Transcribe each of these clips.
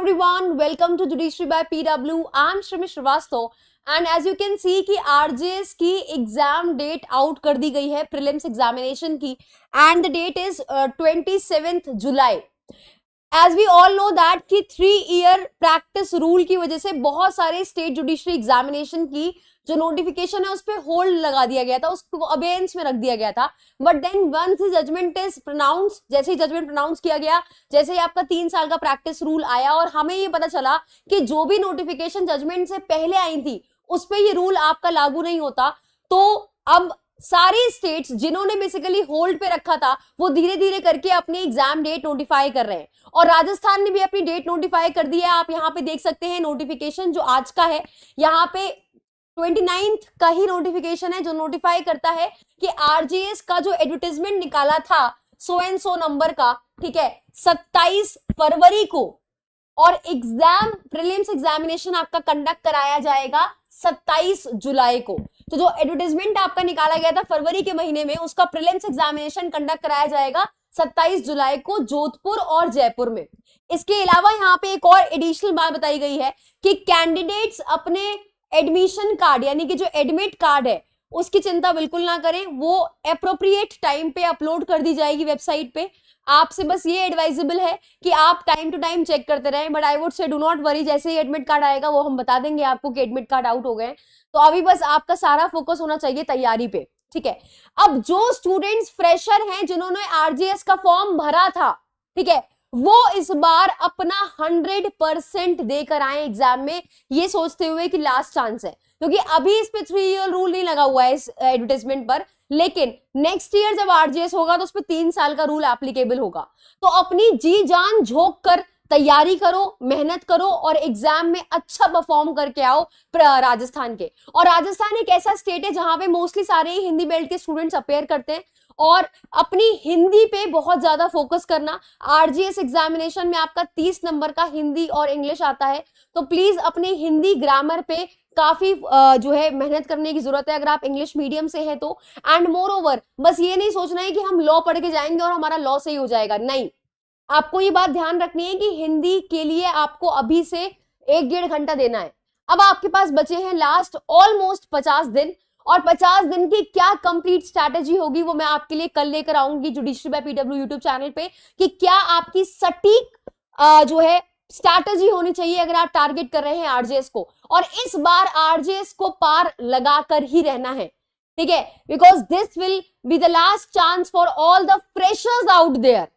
everyone, welcome to Judiciary by PW. I'm Shrimi Shrivastava and as you can see कि RJS की exam date out कर दी गई है prelims examination की and the date is 27th July. As we all know that कि 3-year practice rule की वजह से बहुत सारे स्टेट जुडिशरी एग्जामिनेशन की जो नोटिफिकेशन है उस पर होल्ड लगा दिया गया था, उसको अबेयंस में रख दिया गया था. But then once judgment is pronounce, जैसे ही जजमेंट प्रोनाउंस किया गया, जैसे ही आपका 3 साल का प्रैक्टिस रूल आया और हमें ये पता चला कि जो भी नोटिफिकेशन जजमेंट से पहले आई थी उस पर ये रूल आपका लागू नहीं होता. तो अब सारे स्टेट्स जिन्होंने बेसिकली होल्ड पे रखा था वो धीरे धीरे करके अपनी एग्जाम डेट नोटिफाई कर रहे हैं और राजस्थान ने भी अपनी डेट नोटिफाई कर दी है. आप यहाँ पे देख सकते हैं नोटिफिकेशन जो आज का है, यहाँ पे 29th का ही नोटिफिकेशन है जो नोटिफाई करता है कि आरजीएस का जो एडवर्टाइजमेंट निकाला था सो एंड सो नंबर का, ठीक है, 27 फरवरी को, और एग्जाम प्रीलिम्स एग्जामिनेशन आपका कंडक्ट कराया जाएगा 27 जुलाई को. तो जो एडवर्टाइजमेंट आपका निकाला गया था फरवरी के महीने में, उसका प्रीलिम्स एग्जामिनेशन कंडक्ट कराया जाएगा 27 जुलाई को जोधपुर और जयपुर में. इसके अलावा यहाँ पे एक और एडिशनल बात बताई गई है कि कैंडिडेट्स अपने एडमिशन कार्ड यानी कि जो एडमिट कार्ड है उसकी चिंता बिल्कुल ना करें, वो एप्रोप्रिएट टाइम पे अपलोड कर दी जाएगी वेबसाइट पे. आपसे बस ये एडवाइजेबल है कि आप टाइम टू टाइम चेक करते रहें, but I would say do not worry, जैसे ही एडमिट कार्ड आएगा वो हम बता देंगे आपको कि एडमिट कार्ड आउट हो गए. तो अभी बस आपका सारा फोकस होना चाहिए तैयारी पे, ठीक है. अब जो स्टूडेंट्स फ्रेशर हैं जिन्होंने आरजीएस का फॉर्म भरा था, ठीक है, वो इस बार अपना 100% देकर आए एग्जाम में, ये सोचते हुए कि लास्ट चांस है, क्योंकि अभी इस पे 3-year रूल नहीं लगा हुआ है इस एडवर्टाइजमेंट पर, लेकिन नेक्स्ट ईयर जब आरजीएस होगा तो उस पर 3 साल का रूल एप्लीकेबल होगा. तो अपनी जी जान झोंक कर तैयारी करो, मेहनत करो और एग्जाम में अच्छा परफॉर्म करके आओ राजस्थान के. और राजस्थान एक ऐसा स्टेट है जहां पे मोस्टली सारे ही हिंदी बेल्ट के स्टूडेंट्स अपेयर करते हैं और अपनी हिंदी पे बहुत ज्यादा फोकस करना. आरजीएस एग्जामिनेशन में आपका 30 नंबर का हिंदी और इंग्लिश आता है, तो प्लीज अपनी हिंदी ग्रामर पे काफी जो है मेहनत करने की जरूरत है अगर आप इंग्लिश मीडियम से हैं तो. एंड मोर ओवर, बस ये नहीं सोचना है कि हम लॉ पढ़ के जाएंगे और हमारा लॉ सही हो जाएगा, नहीं. आपको ये बात ध्यान रखनी है कि हिंदी के लिए आपको अभी से 1-1.5 घंटा देना है. अब आपके पास बचे हैं लास्ट ऑलमोस्ट 50 दिन, और 50 दिन की क्या कंप्लीट स्ट्रैटेजी होगी वो मैं आपके लिए कल लेकर आऊंगी judiciary by PW YouTube channel पे, कि क्या आपकी सटीक जो है स्ट्रैटेजी होनी चाहिए अगर आप टारगेट कर रहे हैं आरजेएस को. और इस बार आरजेएस को पार लगाकर ही रहना है, ठीक है, because this will be the last chance for all the freshers out there.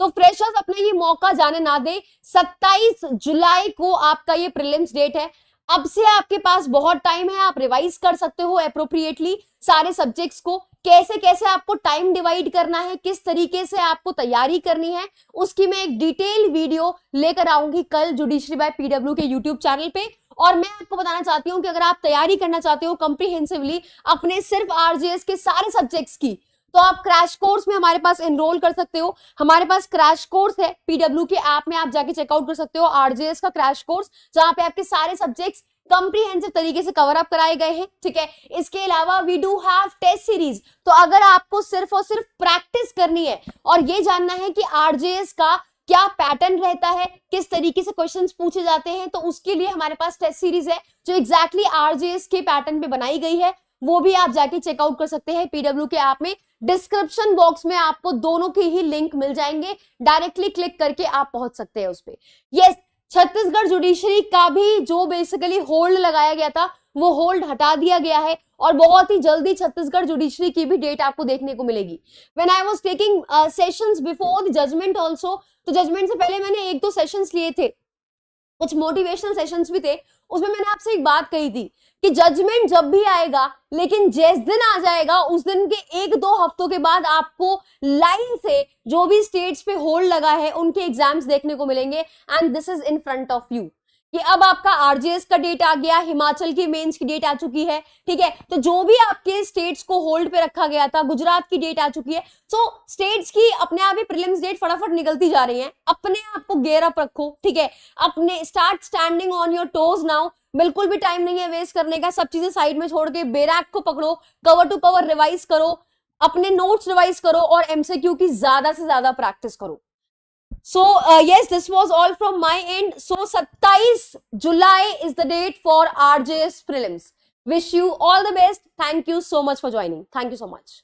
तो फ्रेशर्स अपना ये मौका जाने ना दे. 27 जुलाई को आपका ये प्रीलिम्स डेट है. अब से आपके पास बहुत टाइम है, आप रिवाइज कर सकते हो एप्रोप्रिएटली सारे सब्जेक्ट्स को. कैसे कैसे आपको टाइम डिवाइड करना है, किस तरीके से आपको तैयारी करनी है, उसकी मैं एक डिटेल वीडियो लेकर आऊंगी कल जुडिशरी बाय पीडब्ल्यू के यूट्यूब चैनल पे. और मैं आपको बताना चाहती हूँ कि अगर आप तैयारी करना चाहते हो कॉम्प्रिहेंसिवली अपने सिर्फ आरजीएस के सारे सब्जेक्ट्स की, तो आप क्रैश कोर्स में हमारे पास एनरोल कर सकते हो. हमारे पास क्रैश कोर्स है पीडब्ल्यू के ऐप में, आप जाके चेकआउट कर सकते हो आरजेएस का क्रैश कोर्स, जहां पे आपके सारे सब्जेक्ट्स कॉम्प्रिहेंसिव तरीके से कवर अप कराए गए हैं, ठीक है. इसके अलावा we do have test series. तो अगर आपको सिर्फ और सिर्फ प्रैक्टिस करनी है और ये जानना है कि आरजेएस का क्या पैटर्न रहता है, किस तरीके से क्वेश्चंस पूछे जाते हैं, तो उसके लिए हमारे पास टेस्ट सीरीज है जो एग्जैक्टली आरजेएस के पैटर्न पे बनाई गई है. वो भी आप जाके चेकआउट कर सकते हैं पीडब्ल्यू के ऐप में. डिस्क्रिप्शन बॉक्स में आपको दोनों के ही लिंक मिल जाएंगे, डायरेक्टली क्लिक करके आप पहुंच सकते हैं उस पे. यस, छत्तीसगढ़ जुडिशरी का भी जो बेसिकली होल्ड लगाया गया था वो होल्ड हटा दिया गया है और बहुत ही जल्दी छत्तीसगढ़ जुडिशरी की भी डेट आपको देखने को मिलेगी. When I was taking sessions before the judgment also, तो जजमेंट से पहले मैंने 1-2 सेशंस लिए थे, कुछ मोटिवेशनल सेशंस भी थे. उसमें मैंने आपसे एक बात कही थी कि जजमेंट जब भी आएगा, लेकिन जिस दिन आ जाएगा उस दिन के 1-2 हफ्तों के बाद आपको लाइन से जो भी स्टेट्स पे होल्ड लगा है उनके एग्जाम्स देखने को मिलेंगे. And this is in front of you कि अब आपका आरजीएस का डेट आ गया, हिमाचल की मेंस की डेट आ चुकी है, ठीक है. तो जो भी आपके स्टेट्स को होल्ड पे रखा गया था, गुजरात की डेट आ चुकी है. सो स्टेट्स की अपने आप ही प्रीलिम्स डेट फटाफट निकलती जा रही है. अपने आप को गेयर अप रखो, ठीक है. अपने start standing on your toes now. बिल्कुल भी टाइम नहीं है वेस्ट करने का. सब चीजें साइड में छोड़ के बैराक को पकड़ो, कवर टू कवर रिवाइज करो, अपने नोट्स रिवाइज करो और एमसीक्यू की ज्यादा से ज्यादा प्रैक्टिस करो. So yes, this was all from my end. So 27 July is the date for RJS prelims. Wish you all the best. Thank you so much for joining. Thank you so much.